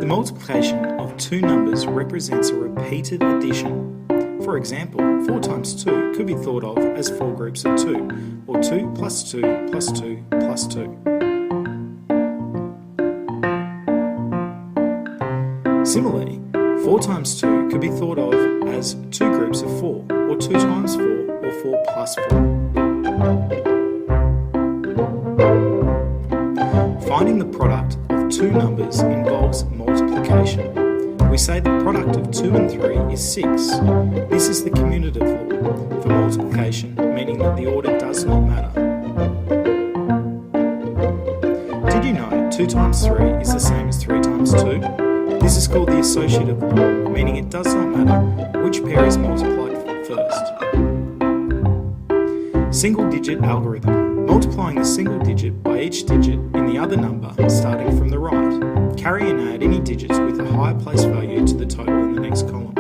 multiplication of two numbers represents a repeated addition. For example, 4 times 2 could be thought of as 4 groups of 2, or 2 plus 2 plus 2 plus 2. Similarly, 4 times 2 could be thought of as 2 groups of 4, or 2 times 4, or 4 plus 4. Finding the product of two numbers involves multiplication. We say the product of 2 and 3 is 6. This is the commutative law for multiplication, meaning that the order does not matter. Did you know 2 times 3 is the same as 3 times 2? This is called the associative law, meaning it does not matter which pair is multiplied first. Single-digit algorithm. Multiplying the single digit by each digit in the other number starting from the right. Carry and add any digits with a higher place value to the total in the next column.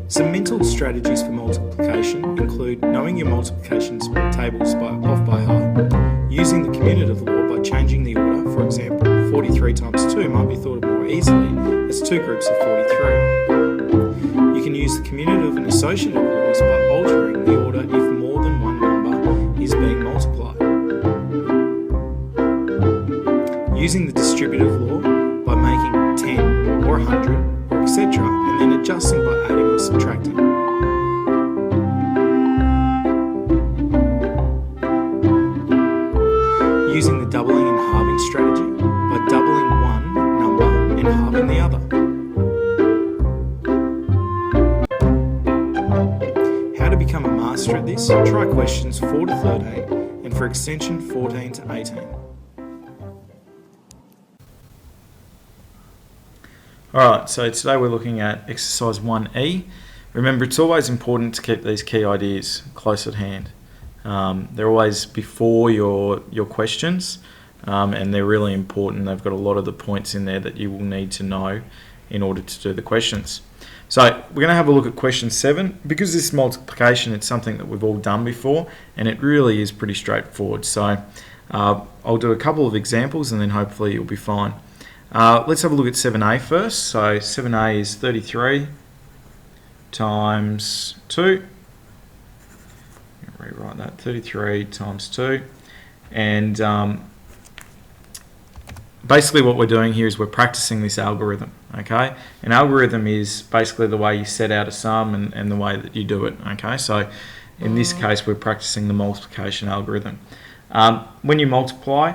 Some mental strategies for multiplication include knowing your multiplication tables off by heart, using the commutative law by changing the order. For example, 43 times 2 might be thought of more easily as 2 groups of 43. You can use the commutative and associative laws by altering the order if more than one number is being multiplied. Using the distributive law by making 10 or 100 or etc. and then adjusting by adding or subtracting. Using the doubling and halving strategy by doubling one number and halving the other. How to become a master at this? Try questions 4 to 13 and for extension 14 to 18. Alright, so today we're looking at exercise 1E. Remember, it's always important to keep these key ideas close at hand. They're always before your questions, and they're really important. They've got a lot of the points in there that you will need to know in order to do the questions. So we're going to have a look at question 7. Because this multiplication, it's something that we've all done before, and it really is pretty straightforward. So I'll do a couple of examples and then hopefully you'll be fine. Let's have a look at 7a first. So 7a is 33 times 2. Rewrite that, 33 times 2. And basically what we're doing here is we're practicing this algorithm. Okay, an algorithm is basically the way you set out a sum and the way that you do it. Okay, so in this case we're practicing the multiplication algorithm. When you multiply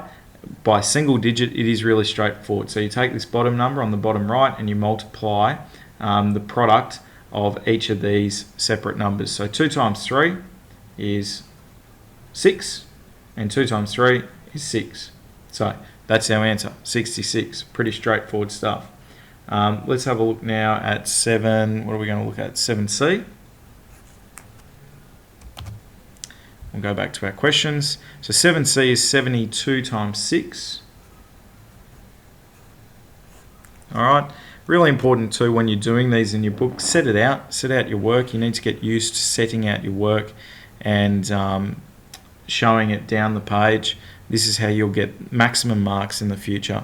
by a single digit, it is really straightforward. So you take this bottom number on the bottom right and you multiply the product of each of these separate numbers. So 2 times 3 is 6 and 2 times 3 is 6. So that's our answer, 66. Pretty straightforward stuff. Let's have a look now at 7. What are we going to look at? 7c. We'll go back to our questions. So 7c is 72 times 6. Alright, really important too when you're doing these in your book, set out your work. You need to get used to setting out your work and showing it down the page. This is how you'll get maximum marks in the future.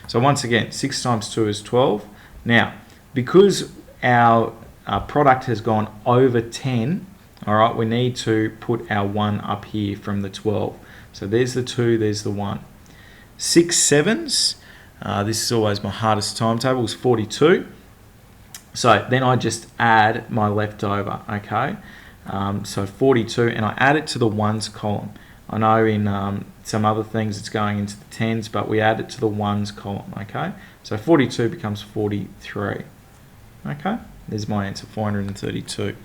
So once again, 6 times 2 is 12. Now, because our product has gone over 10, all right, we need to put our 1 up here from the 12. So there's the 2, there's the 1. 6 sevens, this is always my hardest timetable, is 42. So then I just add my leftover, okay? So 42, and I add it to the ones column. I know in some other things it's going into the tens, but we add it to the ones column, okay? So 42 becomes 43, okay? There's my answer, 432.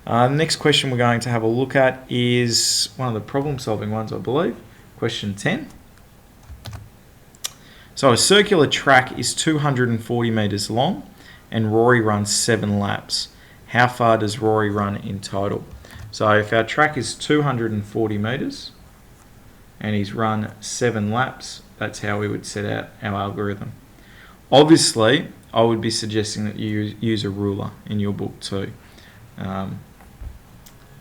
Next question we're going to have a look at is one of the problem-solving ones, I believe. Question 10. So a circular track is 240 metres long and Rory runs 7 laps. How far does Rory run in total? So if our track is 240 metres and he's run 7 laps, that's how we would set out our algorithm. Obviously, I would be suggesting that you use a ruler in your book too,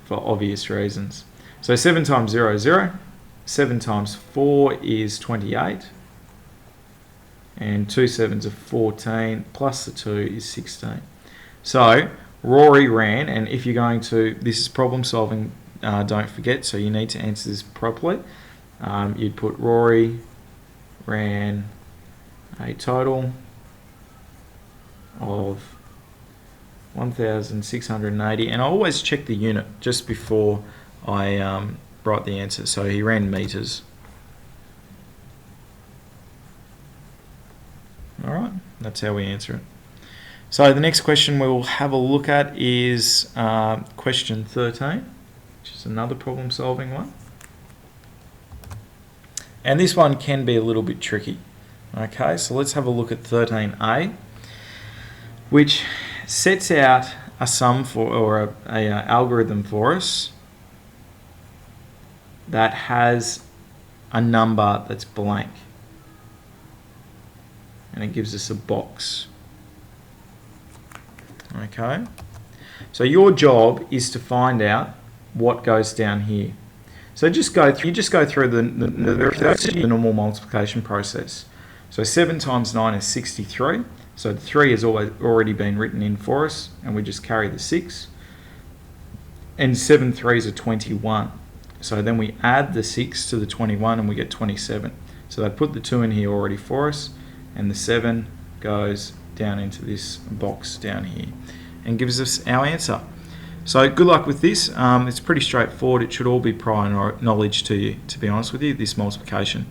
for obvious reasons. So 7 times 0 is 0. 7 times 4 is 28. and 2 sevens are 14, plus the 2 is 16. So Rory ran, and if you're going to, this is problem solving, don't forget, so you need to answer this properly. You'd put Rory ran a total of 1,680, and I always check the unit just before I write the answer. So he ran meters. All right, that's how we answer it. So the next question we will have a look at is question 13, which is another problem solving one. And this one can be a little bit tricky. Okay, so let's have a look at 13a, which sets out a sum for, or a algorithm for us that has a number that's blank, and it gives us a box. Okay, so your job is to find out what goes down here. So just go through the normal multiplication process. So 7 times 9 is 63. So the 3 has already been written in for us, and we just carry the 6. And 7 3s are 21. So then we add the 6 to the 21 and we get 27. So they put the 2 in here already for us, and the 7 goes down into this box down here and gives us our answer. So good luck with this. It's pretty straightforward. It should all be prior knowledge to you, to be honest with you, this multiplication.